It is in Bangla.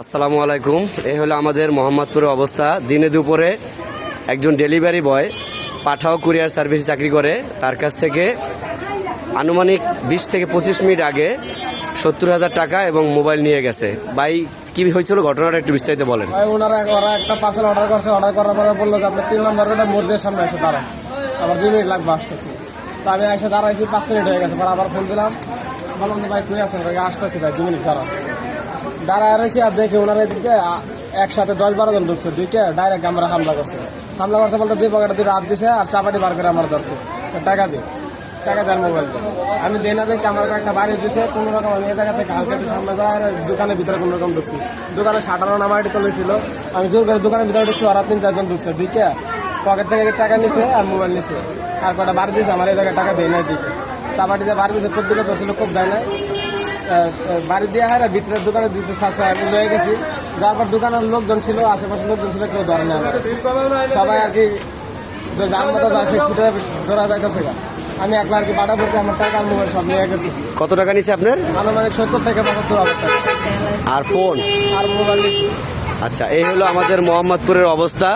আসসালামু আলাইকুম। এই হলো আমাদের মোহাম্মদপুরের অবস্থা। দিনে দুপুরে একজন ডেলিভারি বয় পাঠাও কুরিয়ার সার্ভিসে চাকরি করে, তার কাছ থেকে আনুমানিক 20 থেকে 25 মিনিট আগে 70,000 টাকা এবং মোবাইল নিয়ে গেছে। ভাই কি হয়েছিল ঘটনাটা একটু বিস্তারিত বলেন। ওরা একটা পার্সেল অর্ডার করছে, অর্ডার করার পরে বললো যে আপনার 3 নম্বর রোডে মোড়ের সামনে এসে দাঁড়ান, আবার 2 মিনিট লাগবে আসতেছি। তো আমি এসে দাঁড়াইছি, 5 মিনিট হয়ে গেছে। পরে আবার ফোন দিলাম, বললাম যে ভাই তুই আছেন, আসতেছি ভাই 2 মিনিট দাঁড়ায় রয়েছি। আর দেখি ওনারা এদিকে একসাথে 10-12 জন ঢুকছে, দুইকে ডাইরেক্ট আমরা হামলা করছে বলতে 2 পকেটে 2 হাত দিছে আর চাপাটি বার করে আমার ধরছে, টাকা দেওয়ার মোবাইল দিয়ে। আমি দেই না দেখি আমার একটা বাড়ি দিচ্ছে কোনো রকম। আমি এই জায়গা থেকে হালকা একটু সামনে যাই, দোকানের ভিতরে কোনো রকম ঢুকছি। দোকানে শাটারও নামাইটি তুলেছিল, আমি জোর করে দোকানের ভিতরে ঢুকছি। ওরা 3-4 জন ঢুকছে, দিকে পকেট থেকে টাকা নিছে আর মোবাইল নিছে আর কটা বাড়ি দিয়েছে। আমার এই জায়গায় টাকা দেয় নাই, দিকে চাপাটি দিয়ে বাড়ি দিয়েছে, খুব দিকে ধরছিল, খুব দেয় নাই। বাড়ি দিয়ে হয় ভিতরে দোকানে দিতে চাচ্ছে, আমি লয়ে গেছি। যার পর দোকানের লোকজন ছিল, আশেপাশের লোকজন ছিল, কেউ ধরে না, সবাই আর কি যার মতো যায় সে ছুটে ধরা যাইতেছে। আমি একলা আর কি বাড়া পড়তে আমার টাকা আর মোবাইল সব নিয়ে গেছি। কত টাকা নিছে আপনার? আনুমানিক 70 থেকে 75,000 টাকা আর ফোন আর মোবাইল নিচ্ছি। আচ্ছা, এই হলো আমাদের মোহাম্মদপুরের অবস্থা।